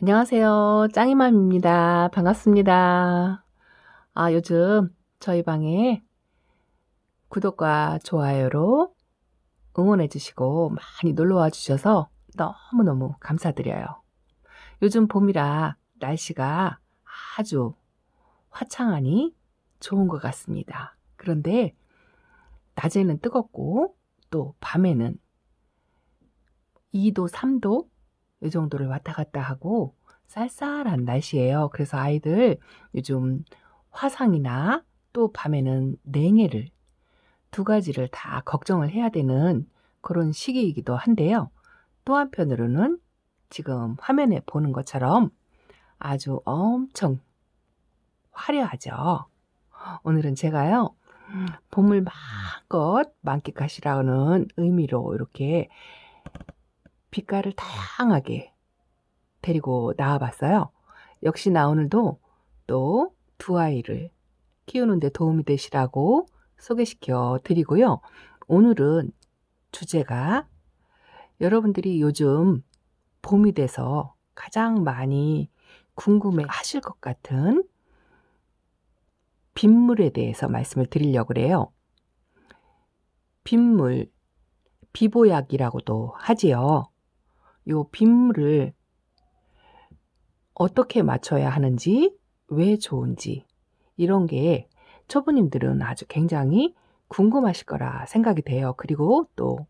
안녕하세요. 짱이맘입니다. 반갑습니다. 요즘 저희 방에 구독과 좋아요로 응원해 주시고 많이 놀러 와 주셔서 너무너무 감사드려요. 요즘 봄이라 날씨가 아주 화창하니 좋은 것 같습니다. 그런데 낮에는 뜨겁고 또 밤에는 2도, 3도 이 정도를 왔다 갔다 하고 쌀쌀한 날씨예요. 그래서 아이들 요즘 화상이나 또 밤에는 냉해를 두 가지를 다 걱정을 해야 되는 그런 시기이기도 한데요. 또 한편으로는 지금 화면에 보는 것처럼 아주 엄청 화려하죠. 오늘은 제가요, 봄을 마음껏 만끽하시라는 의미로 이렇게 빛깔을 다양하게 데리고 나와봤어요. 역시나 오늘도 또 두 아이를 키우는 데 도움이 되시라고 소개시켜 드리고요. 오늘은 주제가 여러분들이 요즘 봄이 돼서 가장 많이 궁금해 하실 것 같은 빗물에 대해서 말씀을 드리려고 그래요. 빗물, 비보약이라고도 하지요. 요 빗물을 어떻게 맞춰야 하는지, 왜 좋은지 이런 게 초보님들은 아주 굉장히 궁금하실 거라 생각이 돼요. 그리고 또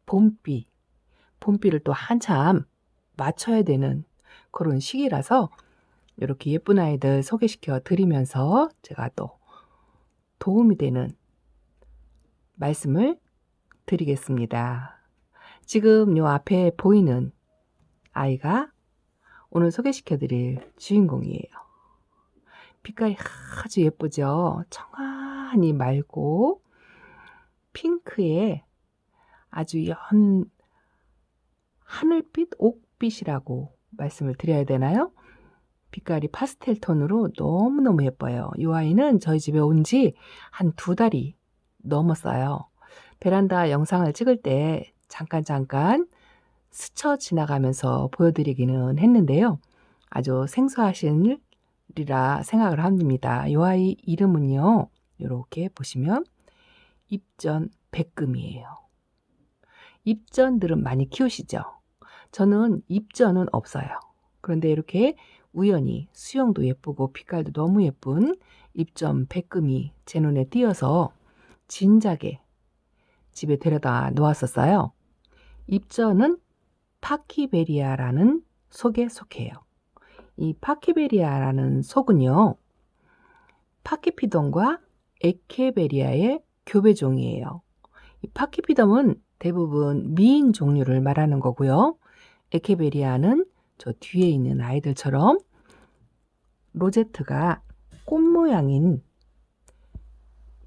봄비를 또 한참 맞춰야 되는 그런 시기라서 이렇게 예쁜 아이들 소개시켜 드리면서 제가 또 도움이 되는 말씀을 드리겠습니다. 지금 요 앞에 보이는 아이가 오늘 소개시켜 드릴 주인공이에요. 빛깔이 아주 예쁘죠? 청아하니 맑고 핑크에 아주 연 하늘빛, 옥빛이라고 말씀을 드려야 되나요? 빛깔이 파스텔 톤으로 너무너무 예뻐요. 이 아이는 저희 집에 온 지 한 2달이 넘었어요. 베란다 영상을 찍을 때 잠깐 스쳐 지나가면서 보여드리기는 했는데요. 아주 생소하시리라 생각을 합니다. 이 아이 이름은요, 이렇게 보시면 입전 백금이에요. 입전들은 많이 키우시죠? 저는 입전은 없어요. 그런데 이렇게 우연히 수영도 예쁘고 빛깔도 너무 예쁜 입전 백금이 제 눈에 띄어서 진작에 집에 데려다 놓았었어요. 입전은 파키베리아라는 속에 속해요. 이 파키베리아라는 속은요, 파키피덤과 에케베리아의 교배종이에요. 이 파키피덤은 대부분 미인 종류를 말하는 거고요. 에케베리아는 저 뒤에 있는 아이들처럼 로제트가 꽃 모양인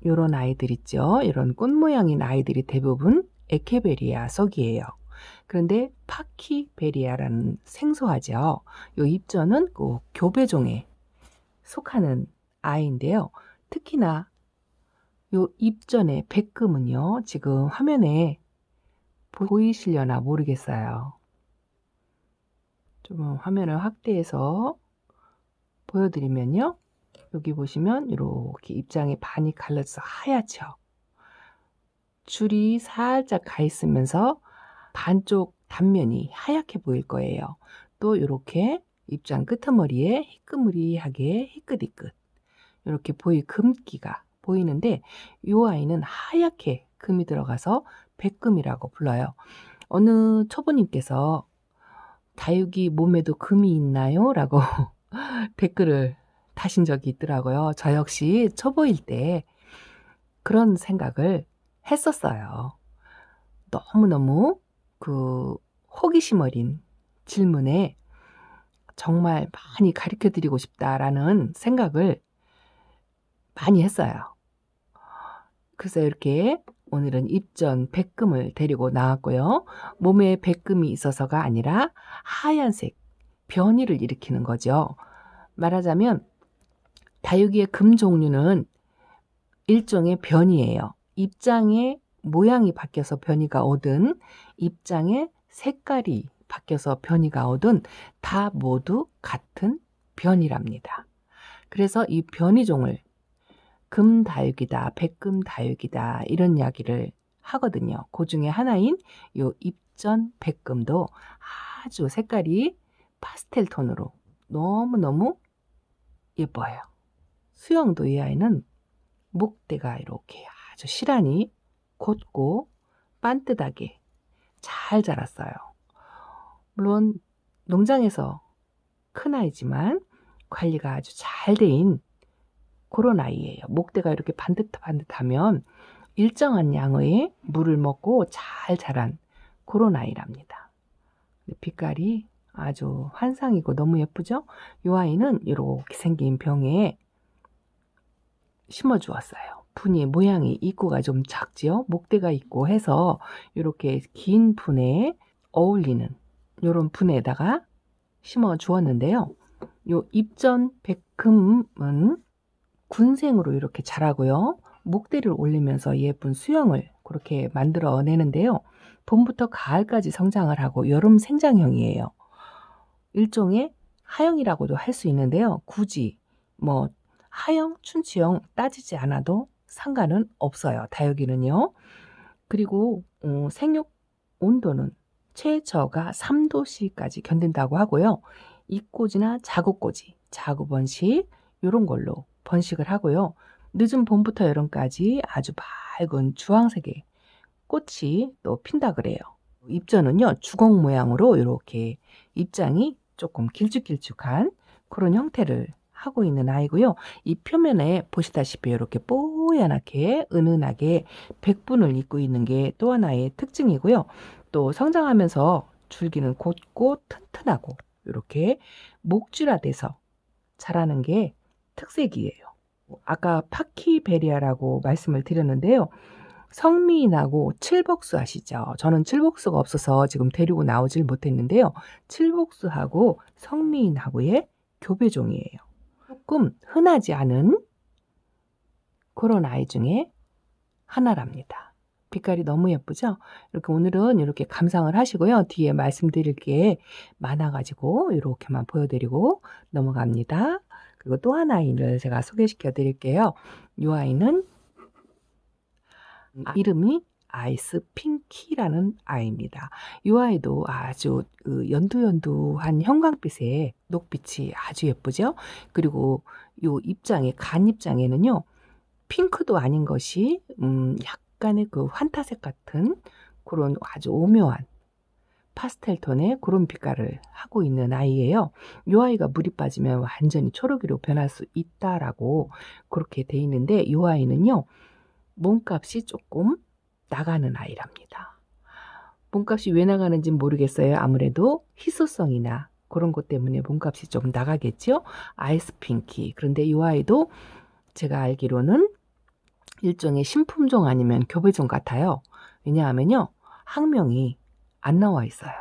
이런 아이들 있죠. 이런 꽃 모양인 아이들이 대부분 에케베리아 속이에요. 그런데 파키베리아라는 생소하죠. 이 입전은 그 교배종에 속하는 아이인데요. 특히나 이 입전의 백금은요, 지금 화면에 보이시려나 모르겠어요. 좀 화면을 확대해서 보여드리면요. 여기 보시면 이렇게 입장에 반이 갈라져서 하얗죠. 줄이 살짝 가 있으면서 반쪽 단면이 하얗게 보일 거예요. 또 이렇게 입장 끄트머리에 희끄무리하게 희끗희끗 이렇게 금기가 보이는데 이 아이는 하얗게 금이 들어가서 백금이라고 불러요. 어느 초보님께서 다육이 몸에도 금이 있나요? 라고 댓글을 다신 적이 있더라고요. 저 역시 초보일 때 그런 생각을 했었어요. 너무너무 호기심 어린 질문에 정말 많이 가르쳐 드리고 싶다라는 생각을 많이 했어요. 그래서 이렇게 오늘은 입전 백금을 데리고 나왔고요. 몸에 백금이 있어서가 아니라 하얀색 변이를 일으키는 거죠. 말하자면 다육이의 금 종류는 일종의 변이에요. 입장의 모양이 바뀌어서 변이가 오든 입장의 색깔이 바뀌어서 변이가 오든 다 모두 같은 변이랍니다. 그래서 이 변이종을 금다육이다, 백금다육이다 이런 이야기를 하거든요. 그 중에 하나인 요 입전 백금도 아주 색깔이 파스텔 톤으로 너무너무 예뻐요. 수영도 이 아이는 목대가 이렇게 아주 실하니 곧고 반듯하게 잘 자랐어요. 물론 농장에서 큰 아이지만 관리가 아주 잘 돼인 그런 아이예요. 목대가 이렇게 반듯반듯하면 일정한 양의 물을 먹고 잘 자란 그런 아이랍니다. 빛깔이 아주 환상이고 너무 예쁘죠? 이 아이는 이렇게 생긴 병에 심어주었어요. 분이 모양이 입구가 좀 작지요? 목대가 있고 해서 이렇게 긴 분에 어울리는 이런 분에다가 심어 주었는데요. 요 입전 백금은 군생으로 이렇게 자라고요. 목대를 올리면서 예쁜 수영을 그렇게 만들어내는데요. 봄부터 가을까지 성장을 하고 여름 생장형이에요. 일종의 하형이라고도 할 수 있는데요. 굳이 뭐 하형, 춘추형 따지지 않아도 상관은 없어요. 다육이는요. 그리고 생육 온도는 최저가 3도씨까지 견딘다고 하고요. 잎꽂이나 자구꽂이, 자구번식 이런 걸로 번식을 하고요. 늦은 봄부터 여름까지 아주 밝은 주황색의 꽃이 또 핀다 그래요. 잎전은요 주걱 모양으로 이렇게 잎장이 조금 길쭉길쭉한 그런 형태를 하고 있는 아이고요. 이 표면에 보시다시피 이렇게 뽀얀하게 은은하게 백분을 입고 있는 게 또 하나의 특징이고요. 또 성장하면서 줄기는 곧고 튼튼하고 이렇게 목줄화돼서 자라는 게 특색이에요. 아까 파키베리아라고 말씀을 드렸는데요. 성미인하고 칠복수 아시죠? 저는 칠복수가 없어서 지금 데리고 나오질 못했는데요. 칠복수하고 성미인하고의 교배종이에요. 조금 흔하지 않은 그런 아이 중에 하나랍니다. 빛깔이 너무 예쁘죠? 이렇게 오늘은 이렇게 감상을 하시고요. 뒤에 말씀드릴 게 많아가지고 이렇게만 보여드리고 넘어갑니다. 그리고 또 하나 아이를 제가 소개시켜 드릴게요. 이 아이는 이름이 아이스 핑키라는 아이입니다. 이 아이도 아주 연두연두한 형광빛의 녹빛이 아주 예쁘죠? 그리고 이 입장에 간 입장에는요. 핑크도 아닌 것이 약간의 그 환타색 같은 그런 아주 오묘한 파스텔 톤의 그런 빛깔을 하고 있는 아이예요. 이 아이가 물이 빠지면 완전히 초록이로 변할 수 있다라고 그렇게 돼 있는데 이 아이는요. 몸값이 조금 나가는 아이랍니다. 몸값이 왜 나가는지 모르겠어요. 아무래도 희소성이나 그런 것 때문에 몸값이 좀 나가겠죠. 아이스 핑키. 그런데 이 아이도 제가 알기로는 일종의 신품종 아니면 교배종 같아요. 왜냐하면요. 학명이 안 나와 있어요.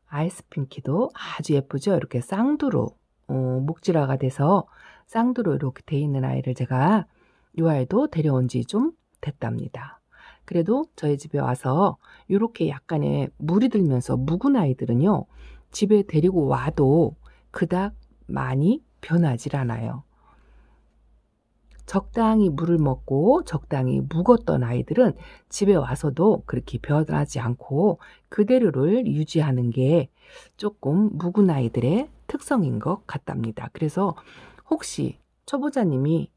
아이스 핑키도 아주 예쁘죠. 이렇게 쌍두로 목질화가 돼서 쌍두로 이렇게 돼 있는 아이를 제가 이 아이도 데려온 지 좀 됐답니다. 그래도 저희 집에 와서 이렇게 약간의 물이 들면서 묵은 아이들은요. 집에 데리고 와도 그닥 많이 변하질 않아요. 적당히 물을 먹고 적당히 묵었던 아이들은 집에 와서도 그렇게 변하지 않고 그대로를 유지하는 게 조금 묵은 아이들의 특성인 것 같답니다. 그래서 혹시 초보자님이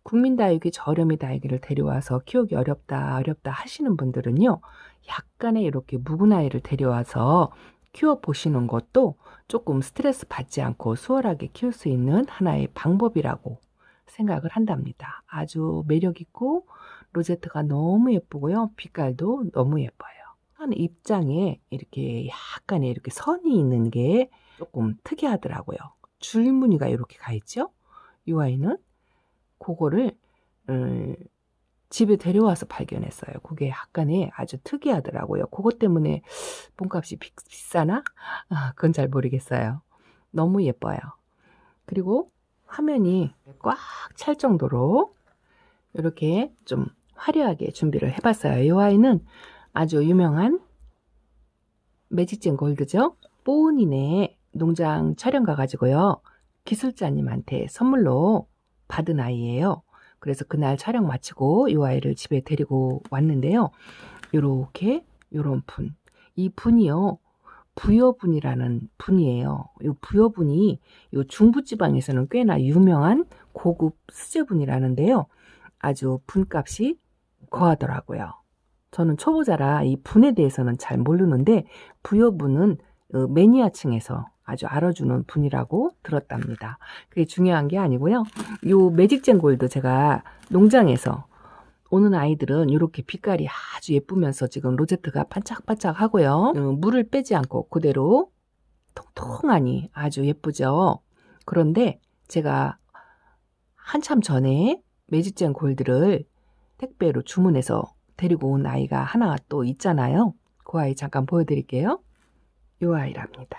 국민다육이 저렴이 다육이를 데려와서 키우기 어렵다 하시는 분들은요. 약간의 이렇게 묵은 아이를 데려와서 키워보시는 것도 조금 스트레스 받지 않고 수월하게 키울 수 있는 하나의 방법이라고 생각을 한답니다. 아주 매력있고 로제트가 너무 예쁘고요. 빛깔도 너무 예뻐요. 한 입장에 이렇게 약간의 이렇게 선이 있는 게 조금 특이하더라고요. 줄무늬가 이렇게 가 있죠. 이 아이는 그거를 집에 데려와서 발견했어요. 그게 약간의 아주 특이하더라고요. 그것 때문에 몸값이 비싸나? 그건 잘 모르겠어요. 너무 예뻐요. 그리고 화면이 꽉 찰 정도로 이렇게 좀 화려하게 준비를 해봤어요. 이 아이는 아주 유명한 매직젠 골드죠. 뽀은이네 농장 촬영 가가지고요. 기술자님한테 선물로 받은 아이예요. 그래서 그날 촬영 마치고 이 아이를 집에 데리고 왔는데요. 요렇게 요런 분. 이 분이요. 부여분이라는 분이에요. 이 부여분이 요 중부지방에서는 꽤나 유명한 고급 수제분이라는데요. 아주 분값이 거하더라고요. 저는 초보자라 이 분에 대해서는 잘 모르는데 부여분은 매니아층에서 아주 알아주는 분이라고 들었답니다. 그게 중요한 게 아니고요. 요 매직젠 골드 제가 농장에서 오는 아이들은 이렇게 빛깔이 아주 예쁘면서 지금 로제트가 반짝반짝 하고요. 물을 빼지 않고 그대로 통통하니 아주 예쁘죠. 그런데 제가 한참 전에 매직젠 골드를 택배로 주문해서 데리고 온 아이가 하나 또 있잖아요. 그 아이 잠깐 보여드릴게요. 이 아이랍니다.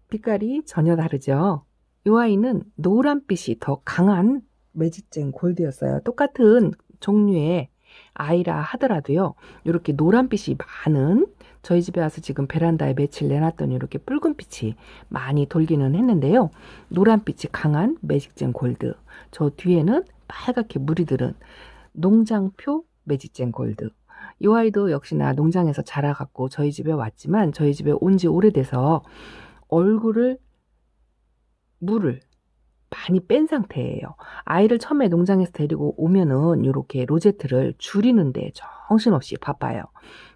빛깔이 전혀 다르죠. 이 아이는 노란빛이 더 강한 매직젠 골드였어요. 똑같은 종류의 아이라 하더라도요. 이렇게 노란빛이 많은, 저희 집에 와서 지금 베란다에 며칠 내놨더니 이렇게 붉은빛이 많이 돌기는 했는데요. 노란빛이 강한 매직젠 골드. 저 뒤에는 빨갛게 물이 들은 농장표 매직젠 골드. 이 아이도 역시나 농장에서 자라갖고 저희 집에 왔지만 저희 집에 온 지 오래돼서 얼굴을 물을 많이 뺀 상태예요. 아이를 처음에 농장에서 데리고 오면은 이렇게 로제트를 줄이는데 정신없이 바빠요.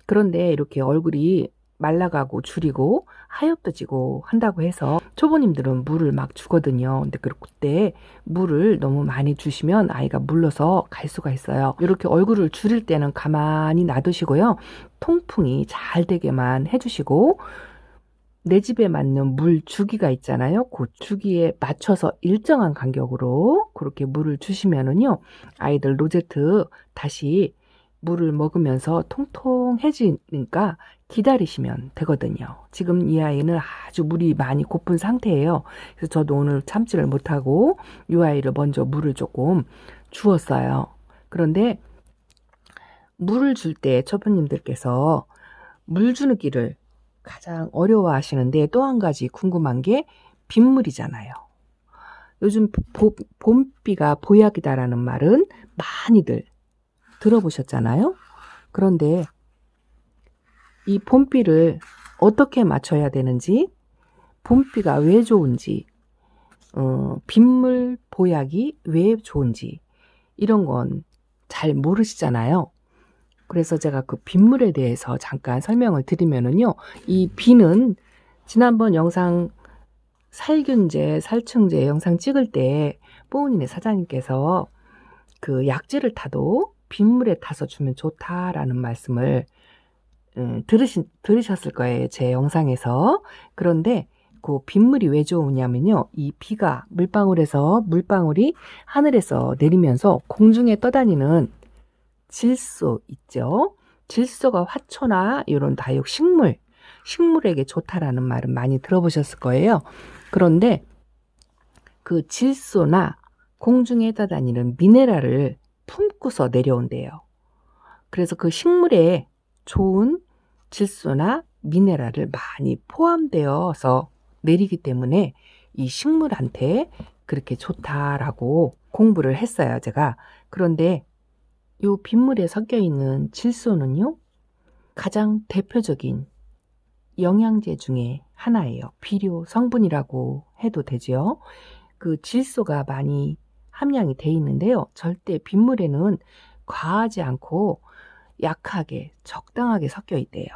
그런데 이렇게 얼굴이 말라가고 줄이고 하얗어지고 한다고 해서 초보님들은 물을 막 주거든요. 근데 그때 물을 너무 많이 주시면 아이가 물러서 갈 수가 있어요. 이렇게 얼굴을 줄일 때는 가만히 놔두시고요. 통풍이 잘 되게만 해주시고 내 집에 맞는 물 주기가 있잖아요. 그 주기에 맞춰서 일정한 간격으로 그렇게 물을 주시면은요. 아이들 로제트 다시 물을 먹으면서 통통해지니까 기다리시면 되거든요. 지금 이 아이는 아주 물이 많이 고픈 상태예요. 그래서 저도 오늘 참지를 못하고 이 아이를 먼저 물을 조금 주었어요. 그런데 물을 줄 때 초보님들께서 물 주는 길을 가장 어려워 하시는데 또 한 가지 궁금한 게 빗물이잖아요. 요즘 봄비가 보약이다라는 말은 많이들 들어보셨잖아요. 그런데 이 봄비를 어떻게 맞춰야 되는지, 봄비가 왜 좋은지, 빗물 보약이 왜 좋은지 이런 건 잘 모르시잖아요. 그래서 제가 그 빗물에 대해서 잠깐 설명을 드리면은요. 이 비는 지난번 영상 살균제, 살충제 영상 찍을 때 뽀은이네 사장님께서 그 약재를 타도 빗물에 타서 주면 좋다라는 말씀을 들으셨을 거예요. 제 영상에서. 그런데 그 빗물이 왜 좋으냐면요. 이 비가 물방울이 하늘에서 내리면서 공중에 떠다니는 질소 있죠. 질소가 화초나 이런 다육 식물에게 좋다라는 말은 많이 들어보셨을 거예요. 그런데 그 질소나 공중에 떠다니는 미네랄을 품고서 내려온대요. 그래서 그 식물에 좋은 질소나 미네랄을 많이 포함되어서 내리기 때문에 이 식물한테 그렇게 좋다라고 공부를 했어요, 제가. 그런데 요 빗물에 섞여 있는 질소는요, 가장 대표적인 영양제 중에 하나예요. 비료 성분이라고 해도 되죠. 그 질소가 많이 함량이 돼 있는데요. 절대 빗물에는 과하지 않고 약하게 적당하게 섞여 있대요.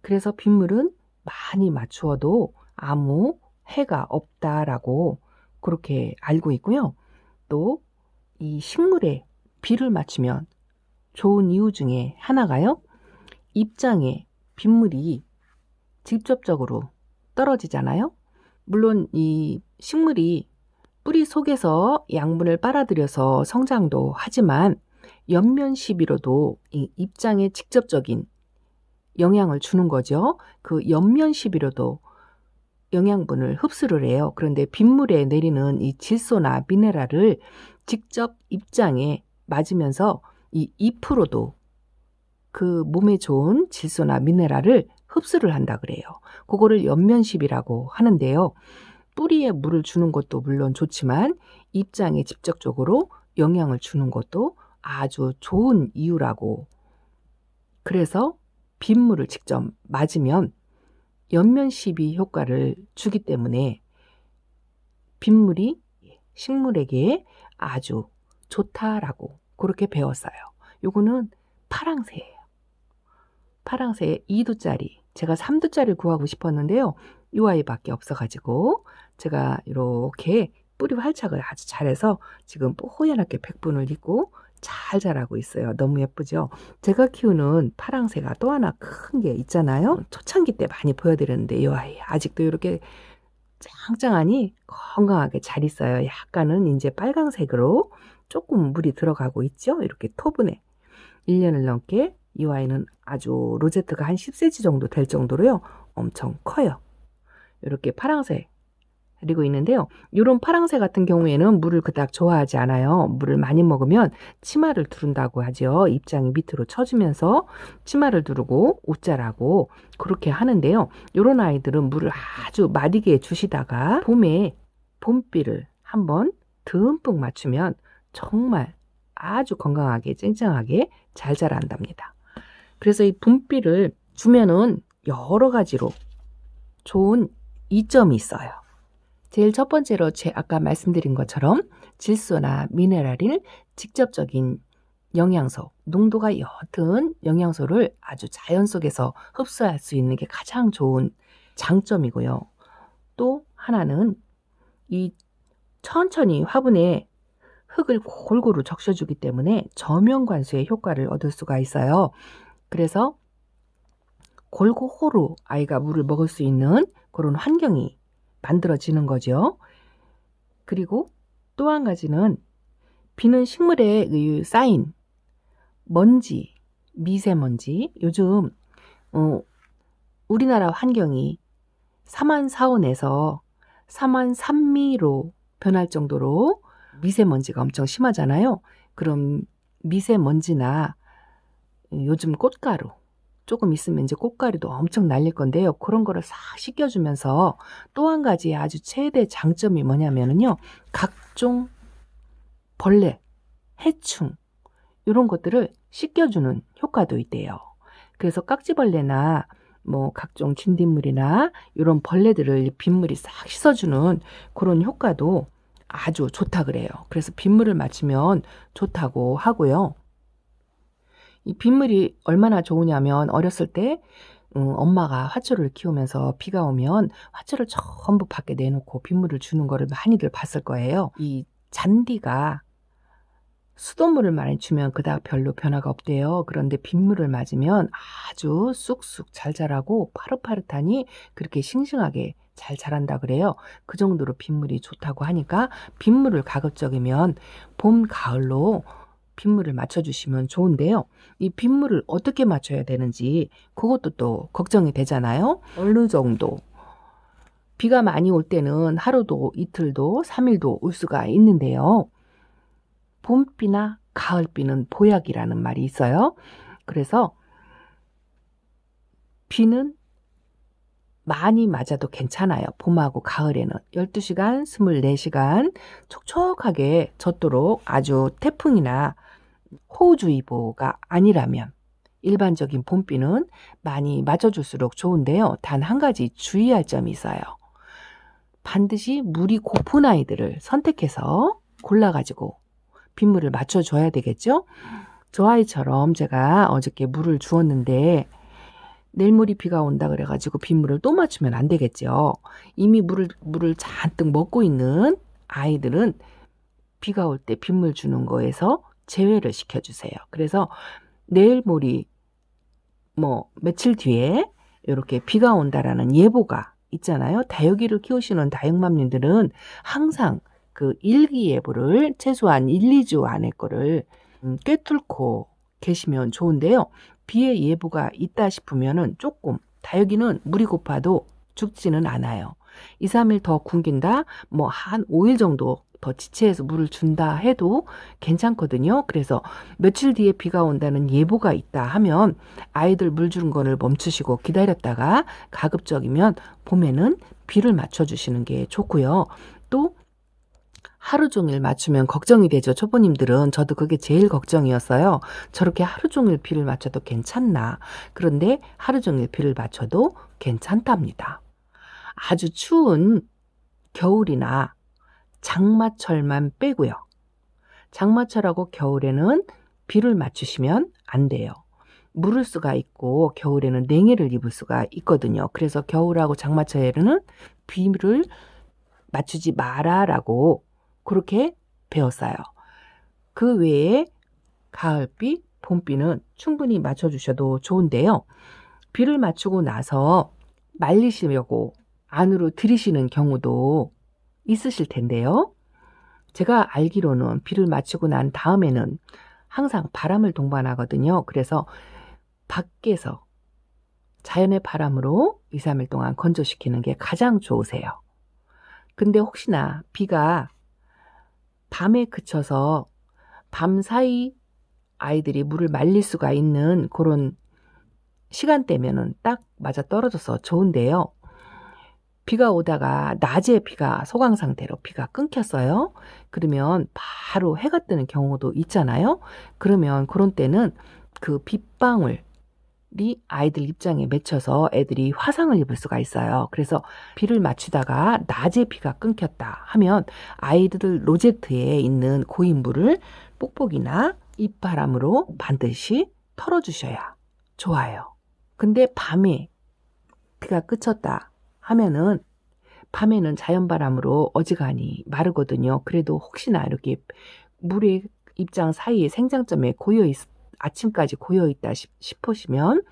그래서 빗물은 많이 맞추어도 아무 해가 없다라고 그렇게 알고 있고요. 또 이 식물에 비를 맞추면 좋은 이유 중에 하나가요. 입장에 빗물이 직접적으로 떨어지잖아요. 물론 이 식물이 뿌리 속에서 양분을 빨아들여서 성장도 하지만 옆면 시비로도 이 입장에 직접적인 영향을 주는 거죠. 그 옆면 시비로도 영양분을 흡수를 해요. 그런데 빗물에 내리는 이 질소나 미네랄을 직접 입장에 맞으면서 이 잎으로도 그 몸에 좋은 질소나 미네랄을 흡수를 한다 그래요. 그거를 연면십이라고 하는데요. 뿌리에 물을 주는 것도 물론 좋지만 입장에 직접적으로 영향을 주는 것도 아주 좋은 이유라고. 그래서 빗물을 직접 맞으면 연면십이 효과를 주기 때문에 빗물이 식물에게 아주 좋다라고 그렇게 배웠어요. 요거는 파랑새예요. 파랑새 2두짜리. 제가 3두짜리를 구하고 싶었는데요. 이 아이밖에 없어가지고 제가 이렇게 뿌리 활착을 아주 잘해서 지금 뽀얀하게 백분을 잇고 잘 자라고 있어요. 너무 예쁘죠? 제가 키우는 파랑새가 또 하나 큰 게 있잖아요. 초창기 때 많이 보여드렸는데 이 아이 아직도 이렇게 짱짱하니 건강하게 잘 있어요. 약간은 이제 빨강색으로 조금 물이 들어가고 있죠. 이렇게 토분에 1년을 넘게 이 아이는 아주 로제트가 한 10cm 정도 될 정도로요. 엄청 커요. 이렇게 파랑새 그리고 있는데요. 이런 파랑새 같은 경우에는 물을 그닥 좋아하지 않아요. 물을 많이 먹으면 치마를 두른다고 하죠. 입장이 밑으로 처지면서 치마를 두르고 옷자라고 그렇게 하는데요. 이런 아이들은 물을 아주 마디게 주시다가 봄에 봄비를 한번 듬뿍 맞추면 정말 아주 건강하게 쨍쨍하게 잘 자란답니다. 그래서 이 봄비를 주면은 여러 가지로 좋은 이점이 있어요. 제일 첫 번째로 아까 말씀드린 것처럼 질소나 미네랄인 직접적인 영양소, 농도가 옅은 영양소를 아주 자연 속에서 흡수할 수 있는 게 가장 좋은 장점이고요. 또 하나는 이 천천히 화분에 흙을 골고루 적셔주기 때문에 저면관수의 효과를 얻을 수가 있어요. 그래서 골고루 아이가 물을 먹을 수 있는 그런 환경이 만들어지는 거죠. 그리고 또 한 가지는 비는 식물에 쌓인 먼지, 미세먼지. 요즘 우리나라 환경이 사만사온에서 사만삼미로 변할 정도로 미세먼지가 엄청 심하잖아요. 그럼 미세먼지나 요즘 꽃가루 조금 있으면 이제 꽃가루도 엄청 날릴 건데요. 그런 거를 싹 씻겨주면서 또 한 가지 아주 최대 장점이 뭐냐면요. 각종 벌레, 해충 이런 것들을 씻겨주는 효과도 있대요. 그래서 깍지벌레나 뭐 각종 진딧물이나 이런 벌레들을 빗물이 싹 씻어주는 그런 효과도 아주 좋다 그래요. 그래서 빗물을 맞추면 좋다고 하고요. 이 빗물이 얼마나 좋으냐면 어렸을 때 엄마가 화초를 키우면서 비가 오면 화초를 전부 밖에 내놓고 빗물을 주는 거를 많이들 봤을 거예요. 이 잔디가 수돗물을 많이 주면 그닥 별로 변화가 없대요. 그런데 빗물을 맞으면 아주 쑥쑥 잘 자라고 파릇파릇하니 그렇게 싱싱하게 잘 자란다 그래요. 그 정도로 빗물이 좋다고 하니까 빗물을 가급적이면 봄, 가을로 빗물을 맞춰주시면 좋은데요. 이 빗물을 어떻게 맞춰야 되는지 그것도 또 걱정이 되잖아요. 어느 정도 비가 많이 올 때는 하루도 이틀도 3일도 올 수가 있는데요. 봄비나 가을비는 보약이라는 말이 있어요. 그래서 비는 많이 맞아도 괜찮아요. 봄하고 가을에는 12시간, 24시간 촉촉하게 젖도록 아주 태풍이나 호우주의보가 아니라면 일반적인 봄비는 많이 맞아줄수록 좋은데요. 단 한 가지 주의할 점이 있어요. 반드시 물이 고픈 아이들을 선택해서 골라가지고 빗물을 맞춰줘야 되겠죠. 저 아이처럼 제가 어저께 물을 주었는데 내일모레 비가 온다 그래가지고 빗물을 또 맞추면 안 되겠죠. 이미 물을 잔뜩 먹고 있는 아이들은 비가 올 때 빗물 주는 거에서 제외를 시켜주세요. 그래서 내일모레 뭐 며칠 뒤에 이렇게 비가 온다라는 예보가 있잖아요. 다육이를 키우시는 다육맘님들은 항상 그 일기예보를 최소한 1, 2주 안에 거를 꿰뚫고 계시면 좋은데요. 비의 예보가 있다 싶으면은 조금 다육이는 물이 고파도 죽지는 않아요. 2, 3일 더 굶긴다? 뭐 한 5일 정도 더 지체해서 물을 준다 해도 괜찮거든요. 그래서 며칠 뒤에 비가 온다는 예보가 있다 하면 아이들 물 주는 거를 멈추시고 기다렸다가 가급적이면 봄에는 비를 맞춰주시는 게 좋고요. 또 하루 종일 맞추면 걱정이 되죠. 초보님들은. 저도 그게 제일 걱정이었어요. 저렇게 하루 종일 비를 맞춰도 괜찮나. 그런데 하루 종일 비를 맞춰도 괜찮답니다. 아주 추운 겨울이나 장마철만 빼고요. 장마철하고 겨울에는 비를 맞추시면 안 돼요. 물을 수가 있고 겨울에는 냉해를 입을 수가 있거든요. 그래서 겨울하고 장마철에는 비를 맞추지 마라라고 그렇게 배웠어요. 그 외에 가을비, 봄비는 충분히 맞춰주셔도 좋은데요. 비를 맞추고 나서 말리시려고 안으로 들이시는 경우도 있으실 텐데요. 제가 알기로는 비를 맞추고 난 다음에는 항상 바람을 동반하거든요. 그래서 밖에서 자연의 바람으로 2, 3일 동안 건조시키는 게 가장 좋으세요. 근데 혹시나 비가 밤에 그쳐서 밤 사이 아이들이 물을 말릴 수가 있는 그런 시간대면은 딱 맞아 떨어져서 좋은데요. 비가 오다가 낮에 비가 소강 상태로 비가 끊겼어요. 그러면 바로 해가 뜨는 경우도 있잖아요. 그러면 그런 때는 그 빗방울이 아이들 입장에 맺혀서 애들이 화상을 입을 수가 있어요. 그래서 비를 맞추다가 낮에 비가 끊겼다 하면 아이들 로제트에 있는 고인물을 뽁뽁이나 입바람으로 반드시 털어주셔야 좋아요. 근데 밤에 비가 그쳤다 하면은 밤에는 자연바람으로 어지간히 마르거든요. 그래도 혹시나 이렇게 물의 입장 사이에 생장점에 아침까지 고여있다 싶으시면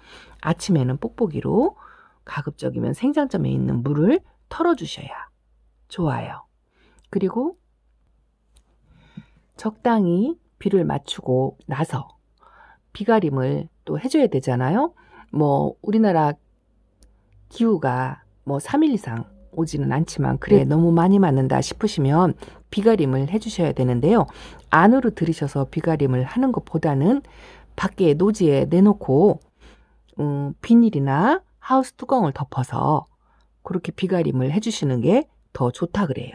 아침에는 뽁뽁이로 가급적이면 생장점에 있는 물을 털어주셔야 좋아요. 그리고 적당히 비를 맞추고 나서 비가림을 또 해줘야 되잖아요. 우리나라 기후가 3일 이상 오지는 않지만 그래 너무 많이 맞는다 싶으시면 비가림을 해주셔야 되는데요. 안으로 들이셔서 비가림을 하는 것보다는 밖에 노지에 내놓고 비닐이나 하우스 뚜껑을 덮어서 그렇게 비가림을 해주시는 게 더 좋다 그래요.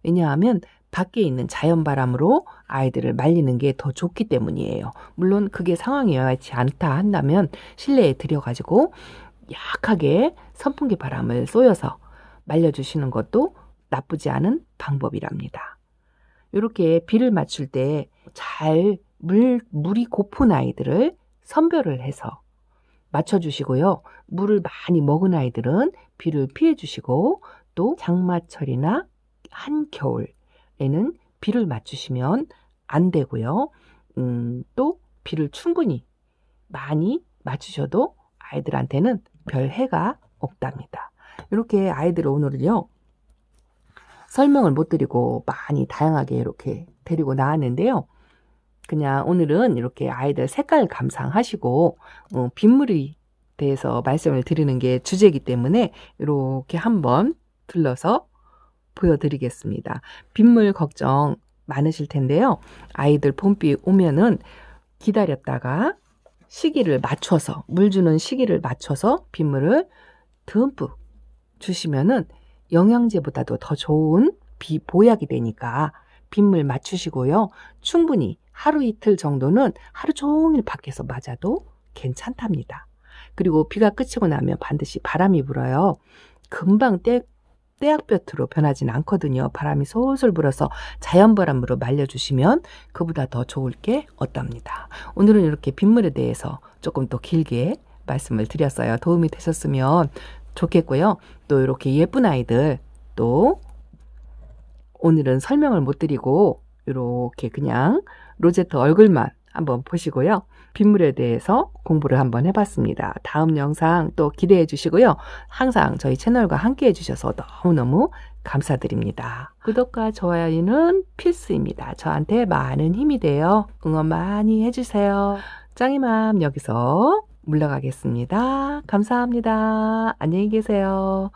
왜냐하면 밖에 있는 자연바람으로 아이들을 말리는 게 더 좋기 때문이에요. 물론 그게 상황이 여의치 않다 한다면 실내에 들여가지고 약하게 선풍기 바람을 쏘여서 말려주시는 것도 나쁘지 않은 방법이랍니다. 이렇게 비를 맞출 때 잘 물이 고픈 아이들을 선별을 해서 맞춰주시고요. 물을 많이 먹은 아이들은 비를 피해주시고 또 장마철이나 한겨울에는 비를 맞추시면 안 되고요. 또 비를 충분히 많이 맞추셔도 아이들한테는 별 해가 없답니다. 이렇게 아이들 오늘은요 설명을 못 드리고 많이 다양하게 이렇게 데리고 나왔는데요. 그냥 오늘은 이렇게 아이들 색깔 감상하시고 빗물에 대해서 말씀을 드리는 게 주제이기 때문에 이렇게 한번 둘러서 보여드리겠습니다. 빗물 걱정 많으실 텐데요. 아이들 봄비 오면은 기다렸다가 시기를 맞춰서 물 주는 시기를 맞춰서 빗물을 듬뿍 주시면은 영양제보다도 더 좋은 비보약이 되니까 빗물 맞추시고요. 충분히 하루 이틀 정도는 하루 종일 밖에서 맞아도 괜찮답니다. 그리고 비가 그치고 나면 반드시 바람이 불어요. 금방 떼약볕으로 변하진 않거든요. 바람이 솔솔 불어서 자연바람으로 말려주시면 그보다 더 좋을 게 없답니다. 오늘은 이렇게 빗물에 대해서 조금 더 길게 말씀을 드렸어요. 도움이 되셨으면 좋겠고요. 또 이렇게 예쁜 아이들 또 오늘은 설명을 못 드리고 이렇게 그냥 로제트 얼굴만 한번 보시고요. 빗물에 대해서 공부를 한번 해봤습니다. 다음 영상 또 기대해 주시고요. 항상 저희 채널과 함께 해주셔서 너무너무 감사드립니다. 구독과 좋아요는 필수입니다. 저한테 많은 힘이 돼요. 응원 많이 해주세요. 짱이맘 여기서 물러가겠습니다. 감사합니다. 안녕히 계세요.